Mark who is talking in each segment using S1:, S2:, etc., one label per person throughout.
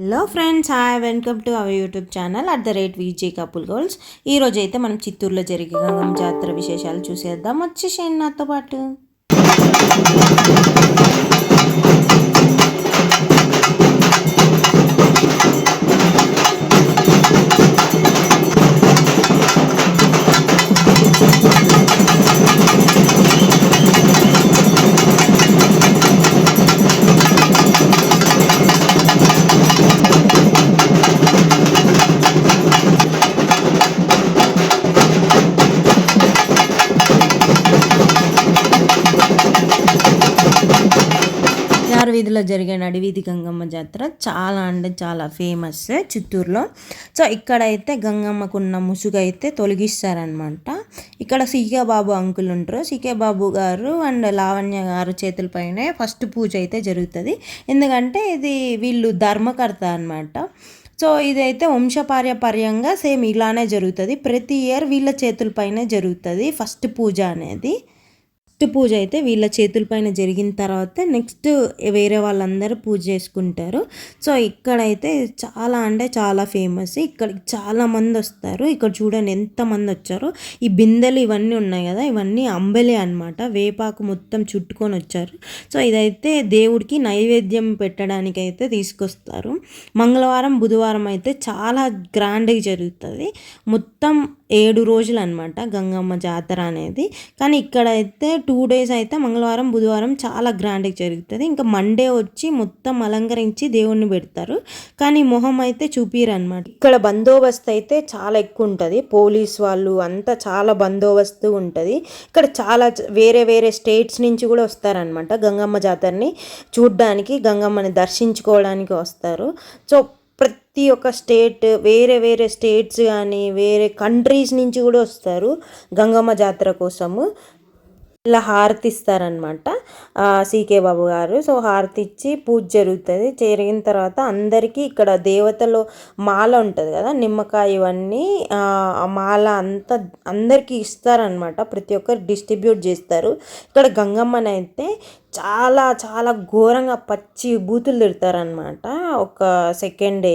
S1: Hello friends, hi, welcome to our YouTube channel @VJ couple goals. ఈరోజు అయితే మనం చిత్తూరులో జరిగే గంగమ్మ జాతర విశేషాలు చూసేద్దాం. వచ్చేసేయండి నాతో పాటు. వీధిలో జరిగే నడివీధి గంగమ్మ జాతర చాలా అంటే చాలా ఫేమస్ చిత్తూరులో. సో ఇక్కడైతే గంగమ్మకున్న ముసుగు అయితే తొలగిస్తారనమాట. ఇక్కడ సీకే బాబు అంకుల్ ఉంటారు. సీకే బాబు గారు అండ్ లావణ్య గారు చేతులపైనే ఫస్ట్ పూజ అయితే జరుగుతుంది. ఎందుకంటే ఇది వీళ్ళు ధర్మకర్త అనమాట. సో ఇదైతే వంశపార్యపర్యంగా సేమ్ ఇలానే జరుగుతుంది. ప్రతి ఇయర్ వీళ్ళ చేతులపైనే జరుగుతుంది ఫస్ట్ పూజ అనేది. పూజ అయితే వీళ్ళ చేతులపైన జరిగిన తర్వాత నెక్స్ట్ వేరే వాళ్ళందరూ పూజ చేసుకుంటారు. సో ఇక్కడైతే చాలా అంటే చాలా ఫేమస్. ఇక్కడికి చాలా మంది వస్తారు. ఇక్కడ చూడండి ఎంతమంది వచ్చారో. ఈ బిందెలు ఇవన్నీ ఉన్నాయి కదా, ఇవన్నీ అంబెలే అనమాట. వేపాకు మొత్తం చుట్టుకొని వచ్చారు. సో ఇదైతే దేవుడికి నైవేద్యం పెట్టడానికి అయితే తీసుకొస్తారు. మంగళవారం బుధవారం అయితే చాలా గ్రాండ్గా జరుగుతుంది. మొత్తం 7 రోజులు అనమాట గంగమ్మ జాతర అనేది. కానీ ఇక్కడైతే 2 డేస్ అయితే మంగళవారం బుధవారం చాలా గ్రాండ్గా జరుగుతుంది. ఇంకా మండే వచ్చి మొత్తం అలంకరించి దేవుణ్ణి పెడతారు. కానీ మొహం అయితే చూపిరు అనమాట. ఇక్కడ బందోబస్తు అయితే చాలా ఎక్కువ ఉంటుంది. పోలీస్ వాళ్ళు అంతా చాలా బందోబస్తు ఉంటుంది. ఇక్కడ చాలా వేరే వేరే స్టేట్స్ నుంచి కూడా వస్తారనమాట గంగమ్మ జాతరని చూడ్డానికి, గంగమ్మని దర్శించుకోవడానికి వస్తారు. సో ప్రతి ఒక్క స్టేట్, వేరే వేరే స్టేట్స్ కానీ వేరే కంట్రీస్ నుంచి కూడా వస్తారు గంగమ్మ జాతర కోసము. ఇలా హారతి ఇస్తారనమాట సీకే బాబు గారు. సో హారతి ఇచ్చి పూజ జరుగుతుంది. జరిగిన తర్వాత అందరికీ ఇక్కడ దేవతలో మాల ఉంటుంది కదా, నిమ్మకాయ ఇవన్నీ ఆ మాల అంతా అందరికీ ఇస్తారనమాట. ప్రతి ఒక్కరు డిస్ట్రిబ్యూట్ చేస్తారు. ఇక్కడ గంగమ్మనైతే చాలా చాలా ఘోరంగా పచ్చి బూతులు తిడతారనమాట. ఒక సెకండ్ డే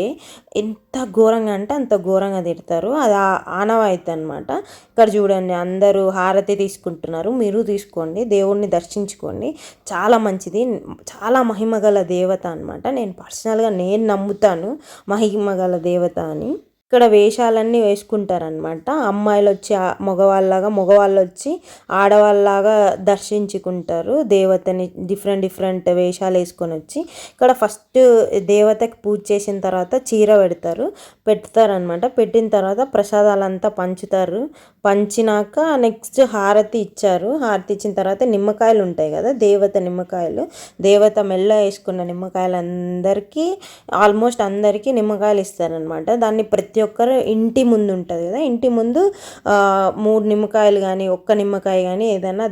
S1: ఎంత ఘోరంగా అంటే అంత ఘోరంగా తిడతారు. అది ఆనవాయితీ అనమాట. ఇక్కడ చూడండి అందరూ హారతి తీసుకుంటున్నారు. మీరు తీసుకోండి, దేవుణ్ణి దర్శించుకోండి. చాలా మంచిది, చాలా మహిమగల దేవత అనమాట. నేను పర్సనల్గా నమ్ముతాను మహిమగల దేవత అని. ఇక్కడ వేషాలన్నీ వేసుకుంటారనమాట. అమ్మాయిలు వచ్చి మగవాళ్ళలాగా, మగవాళ్ళు వచ్చి ఆడవాళ్ళలాగా దర్శించుకుంటారు దేవతని. డిఫరెంట్ వేషాలు వేసుకొని వచ్చి ఇక్కడ ఫస్ట్ దేవతకి పూజ చేసిన తర్వాత చీర పెడతారనమాట. పెట్టిన తర్వాత ప్రసాదాలంతా పంచుతారు. పంచినాక నెక్స్ట్ హారతి ఇచ్చారు. హారతి ఇచ్చిన తర్వాత నిమ్మకాయలు ఉంటాయి కదా, దేవత నిమ్మకాయలు, దేవత మెల్ల వేసుకున్న నిమ్మకాయలు అందరికీ, ఆల్మోస్ట్ అందరికీ నిమ్మకాయలు ఇస్తారనమాట. దాన్ని ప్రతి ఒక్కరు ఇంటి ముందు ఉంటుంది కదా, ఇంటి ముందు 3 నిమ్మకాయలు కానీ ఒక్క నిమ్మకాయ కానీ ఏదైనా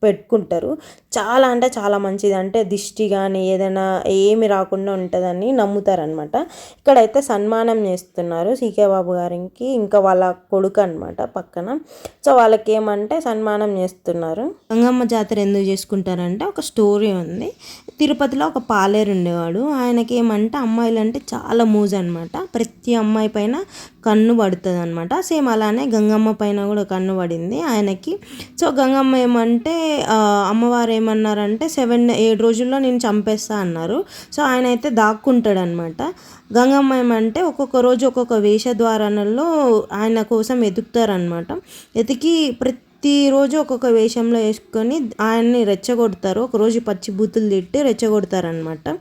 S1: పెట్టుకుంటారు. చాలా అంటే చాలా మంచిది. అంటే దిష్టి కానీ ఏదైనా ఏమి రాకుండా ఉంటుందని నమ్ముతారనమాట. ఇక్కడైతే సన్మానం చేస్తున్నారు సీకే బాబు గారికి, ఇంకా వాళ్ళ కొడుకు అనమాట పక్కన. సో వాళ్ళకి ఏమంటే సన్మానం చేస్తున్నారు. గంగమ్మ జాతర ఎందుకు చేసుకుంటారంటే ఒక స్టోరీ ఉంది. తిరుపతిలో ఒక పాలేరు ఉండేవాడు. ఆయనకి ఏమంటే అమ్మాయిలు అంటే చాలా మూజ్ అనమాట. ప్రతి అమ్మాయి పైన కన్ను పడుతుంది అనమాట. సేమ్ అలానే గంగమ్మ పైన కూడా కన్ను పడింది ఆయనకి. సో గంగమ్మ ఏమంటే అమ్మవారు ఏమన్నారంటే 7 రోజుల్లో నేను చంపేస్తా అన్నారు. సో ఆయన అయితే దాక్కుంటాడు అనమాట. గంగమ్మ ఏమంటే ఒక్కొక్క రోజు ఒక్కొక్క వేషద్వారాలలో ఆయన కోసం ఎతుకుతారనమాట. ఎతికి ప్రతిరోజు ఒక్కొక్క వేషంలో వేసుకొని ఆయన్ని రెచ్చగొడతారు. ఒకరోజు పచ్చి బూతులు తిట్టి రెచ్చగొడతారనమాట.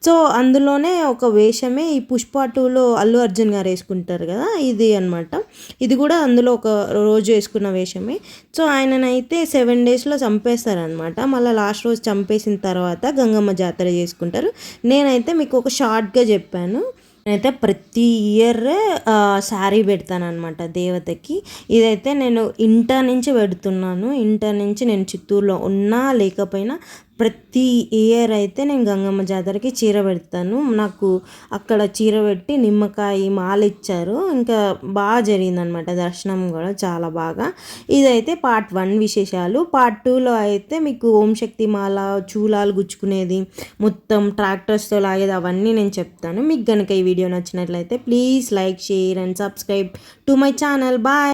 S1: సో అందులోనే ఒక వేషమే ఈ పుష్ప 2లో అల్లు అర్జున్ గారు వేసుకుంటారు కదా, ఇది అనమాట. ఇది కూడా అందులో ఒక రోజు వేసుకున్న వేషమే. సో ఆయననైతే 7 డేస్లో చంపేస్తారనమాట. మళ్ళీ లాస్ట్ రోజు చంపేసిన తర్వాత గంగమ్మ జాతర చేసుకుంటారు. నేనైతే మీకు ఒక షార్ట్గా చెప్పాను. నేనైతే ప్రతి ఇయర్ శారీ పెడతాను అనమాట దేవతకి. ఇదైతే నేను ఇంటర్ నుంచి పెడుతున్నాను. ఇంటర్ నుంచి నేను చిత్తూరులో ఉన్నా లేకపోయినా ప్రతి ఇయర్ అయితే నేను గంగమ్మ జాతరకి చీర పెడతాను. నాకు అక్కడ చీర పెట్టి నిమ్మకాయ మాల ఇచ్చారు. ఇంకా బాగా జరిగిందనమాట దర్శనం కూడా చాలా బాగా. ఇదైతే పార్ట్ 1 విశేషాలు. పార్ట్ 2లో అయితే మీకు ఓం శక్తి మాల, చూలాలు గుచ్చుకునేది, మొత్తం ట్రాక్టర్స్తో లాగేది అవన్నీ నేను చెప్తాను. మీకు కనుక ఈ వీడియో నచ్చినట్లయితే please like, share and subscribe to my channel. Bye.